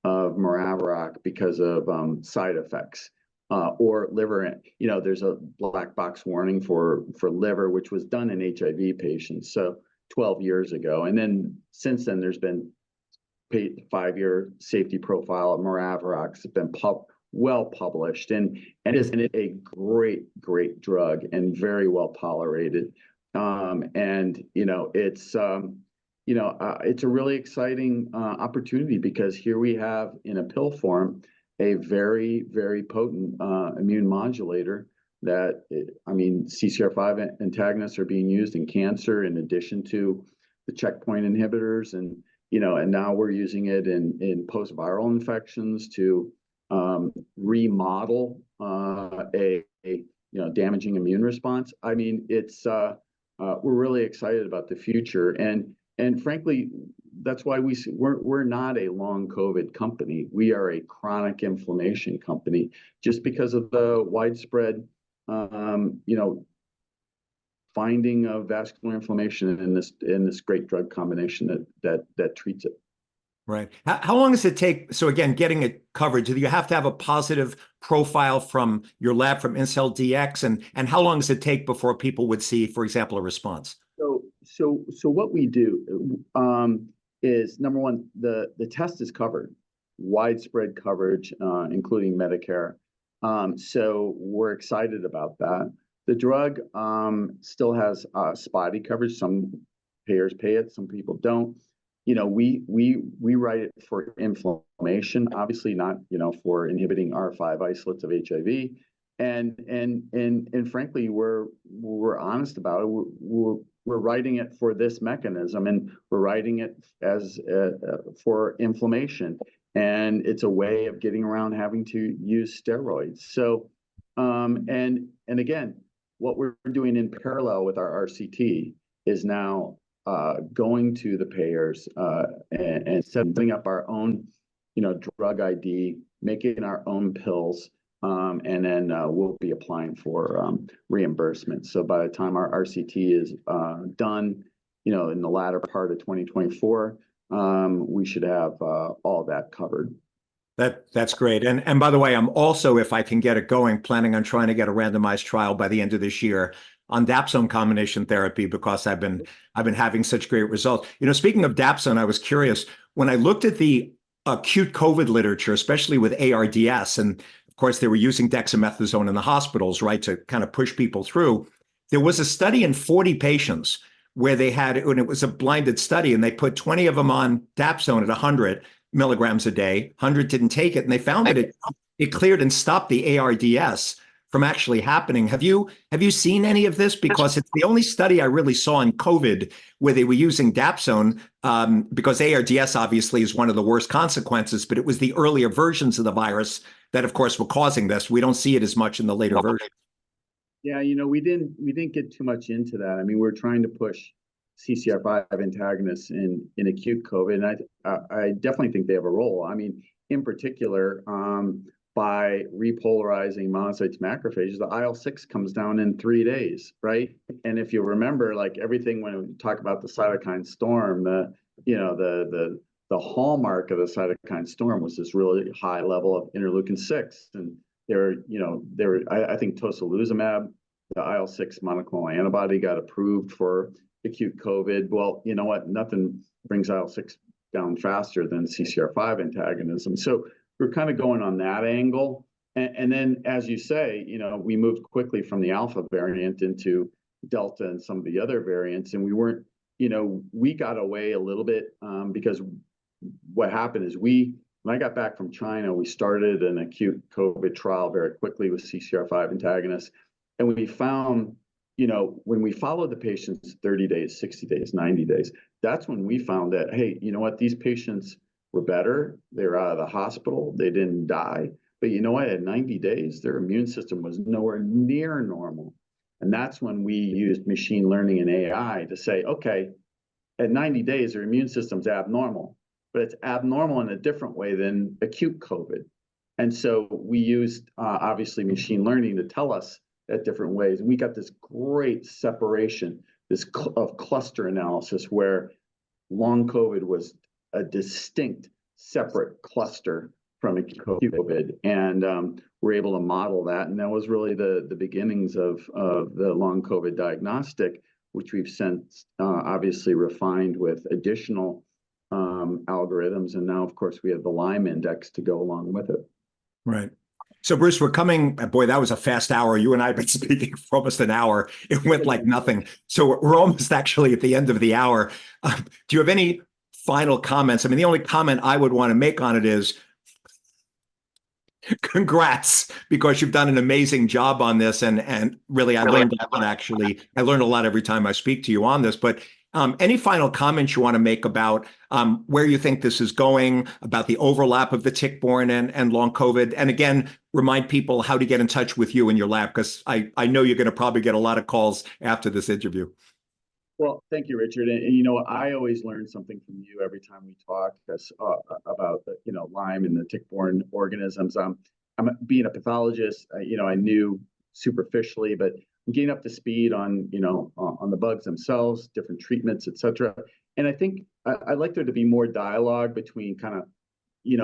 of Maraviroc because of side effects. Or liver, there's a black box warning for liver, which was done in HIV patients, so 12 years ago. And then since then, there's been 5-year safety profile of Maraviroc. It's been well published, and is a great drug and very well tolerated. It's a really exciting opportunity because here we have in a pill form a very, very potent immune modulator that, CCR5 antagonists are being used in cancer in addition to the checkpoint inhibitors. And now we're using it in post-viral infections to remodel a damaging immune response. We're really excited about the future. And frankly, that's why we're not a long COVID company. We are a chronic inflammation company, just because of the widespread, finding of vascular inflammation in this great drug combination that treats it. Right. How long does it take? So again, getting a coverage, you have to have a positive profile from your lab from Incell DX, and how long does it take before people would see, for example, a response? So what we do is, number one, the test is covered, widespread coverage, including Medicare. So we're excited about that. The drug still has spotty coverage. Some payers pay it, some people don't. We write it for inflammation, obviously not, for inhibiting R5 isolates of HIV. And frankly, we're honest about it. We're writing it for this mechanism, and we're writing it as for inflammation. And it's a way of getting around having to use steroids. So, and again, what we're doing in parallel with our RCT is now going to the payers and setting up our own, drug ID, making our own pills, and then we'll be applying for reimbursement. So by the time our RCT is done, in the latter part of 2024, we should have all that covered. That's great. And by the way, I'm also, if I can get it going, planning on trying to get a randomized trial by the end of this year on dapsone combination therapy because I've been having such great results. Speaking of dapsone, I was curious when I looked at the acute COVID literature, especially with ARDS, and of course they were using dexamethasone in the hospitals, right, to kind of push people through. There was a study in 40 patients where they had, and it was a blinded study, and they put 20 of them on dapsone at 100 milligrams a day. 100 didn't take it, and they found that it cleared and stopped the ARDS from actually happening. Have you seen any of this? Because it's the only study I really saw in COVID where they were using dapsone, because ARDS obviously is one of the worst consequences, but it was the earlier versions of the virus that, of course, were causing this. We don't see it as much in the later versions. Yeah, we didn't get too much into that. I mean, we're trying to push CCR5 antagonists in acute COVID, and I definitely think they have a role. I mean, in particular, by repolarizing monocytes macrophages, the IL-6 comes down in 3 days, right? And if you remember, like everything when we talk about the cytokine storm, the hallmark of the cytokine storm was this really high level of interleukin-6, and I think tocilizumab, the IL-6 monoclonal antibody, got approved for acute COVID. Well, you know what? Nothing brings IL-6 down faster than CCR5 antagonism. So we're kind of going on that angle. And then, as you say, we moved quickly from the alpha variant into Delta and some of the other variants. And we weren't, we got away a little bit because what happened is when I got back from China, we started an acute COVID trial very quickly with CCR5 antagonists. And we found, when we followed the patients 30 days, 60 days, 90 days, that's when we found that, hey, you know what, these patients were better. They were out of the hospital. They didn't die. But you know what, at 90 days, their immune system was nowhere near normal. And that's when we used machine learning and AI to say, okay, at 90 days, their immune system's abnormal, but it's abnormal in a different way than acute COVID. And so we used, obviously, machine learning to tell us at different ways. And we got this great separation, of cluster analysis where long COVID was a distinct separate cluster from acute COVID. And we're able to model that. And that was really the beginnings of the long COVID diagnostic, which we've since obviously refined with additional algorithms. And now, of course, we have the Lyme index to go along with it. Right. So, Bruce, we're coming. Boy, that was a fast hour. You and I have been speaking for almost an hour. It went like nothing. So we're almost actually at the end of the hour. Do you have any final comments? I mean, the only comment I would want to make on it is congrats, because you've done an amazing job on this. And really, I learned a lot, actually. I learned a lot every time I speak to you on this. But any final comments you want to make about where you think this is going, about the overlap of the tick-borne and long COVID? And again, remind people how to get in touch with you in your lab, because I know you're going to probably get a lot of calls after this interview. Well, thank you, Richard. And I always learn something from you every time we talk about Lyme and the tick-borne organisms. I'm being a pathologist. I knew superficially, but I'm getting up to speed on on the bugs themselves, different treatments, et cetera. And I think I'd like there to be more dialogue between kind of,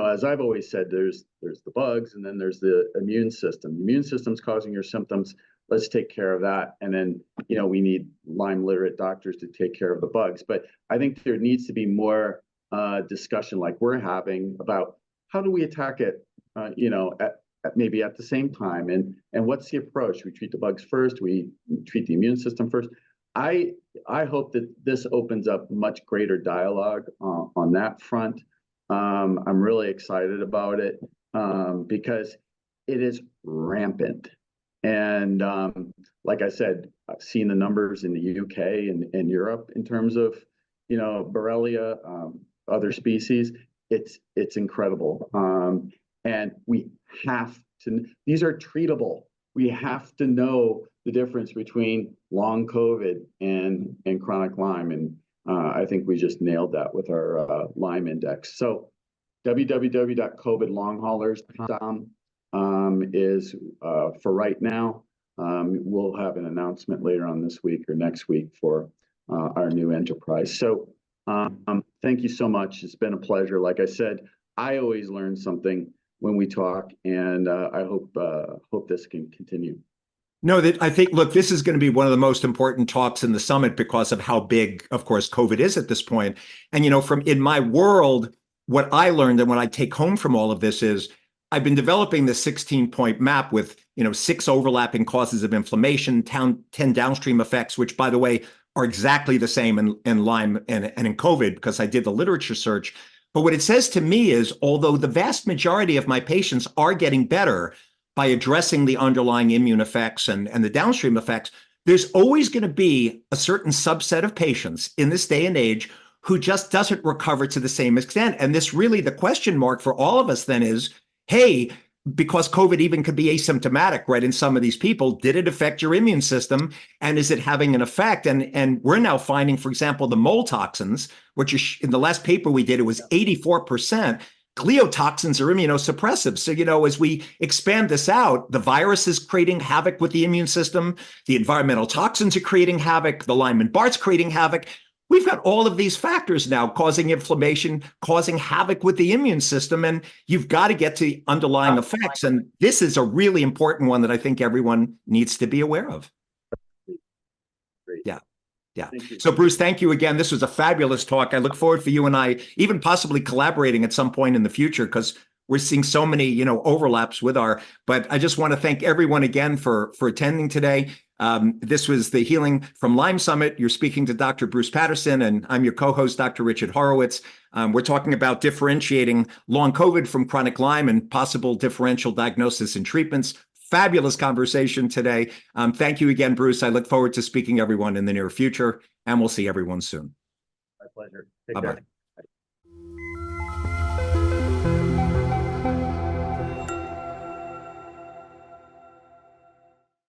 as I've always said, there's the bugs, and then there's the immune system. The immune system's causing your symptoms. Let's take care of that. And then, we need Lyme literate doctors to take care of the bugs. But I think there needs to be more discussion like we're having about how do we attack it, maybe at the same time. And what's the approach? We treat the bugs first. We treat the immune system first. I hope that this opens up much greater dialogue on that front. I'm really excited about it because it is rampant. And like I said, I've seen the numbers in the UK and Europe in terms of, Borrelia, other species. It's incredible. And we have to, these are treatable. We have to know the difference between long COVID and chronic Lyme. And I think we just nailed that with our Lyme index. So www.covidlonghaulers.com is for right now. We'll have an announcement later on this week or next week for our new enterprise. So thank you so much. It's been a pleasure. Like I said, I always learn something when we talk, and I hope this can continue. No, that I think, look, this is going to be one of the most important talks in the summit because of how big, of course, COVID is at this point. And, from in my world, what I learned and what I take home from all of this is I've been developing this 16-point map with, 6 overlapping causes of inflammation, 10 downstream effects, which, by the way, are exactly the same in Lyme and in COVID because I did the literature search. But what it says to me is, although the vast majority of my patients are getting better by addressing the underlying immune effects and the downstream effects, there's always going to be a certain subset of patients in this day and age who just doesn't recover to the same extent. And this really, the question mark for all of us then is, hey, because COVID even could be asymptomatic, right? In some of these people, did it affect your immune system? And is it having an effect? And we're now finding, for example, the mold toxins, which is in the last paper we did, it was 84%. Gliotoxins are immunosuppressive. So, as we expand this out, the virus is creating havoc with the immune system. The environmental toxins are creating havoc. The Lyme-Bart's creating havoc. We've got all of these factors now causing inflammation, causing havoc with the immune system. And you've got to get to the underlying effects. And this is a really important one that I think everyone needs to be aware of. Great. Yeah. Yeah. So, Bruce, thank you again. This was a fabulous talk. I look forward for you and I even possibly collaborating at some point in the future because we're seeing so many, overlaps with but I just want to thank everyone again for attending today. This was the Healing from Lyme Summit. You're speaking to Dr. Bruce Patterson, and I'm your co-host, Dr. Richard Horowitz. We're talking about differentiating long COVID from chronic Lyme and possible differential diagnosis and treatments. Fabulous conversation today. Thank you again, Bruce. I look forward to speaking to everyone in the near future, and we'll see everyone soon. My pleasure. Bye-bye.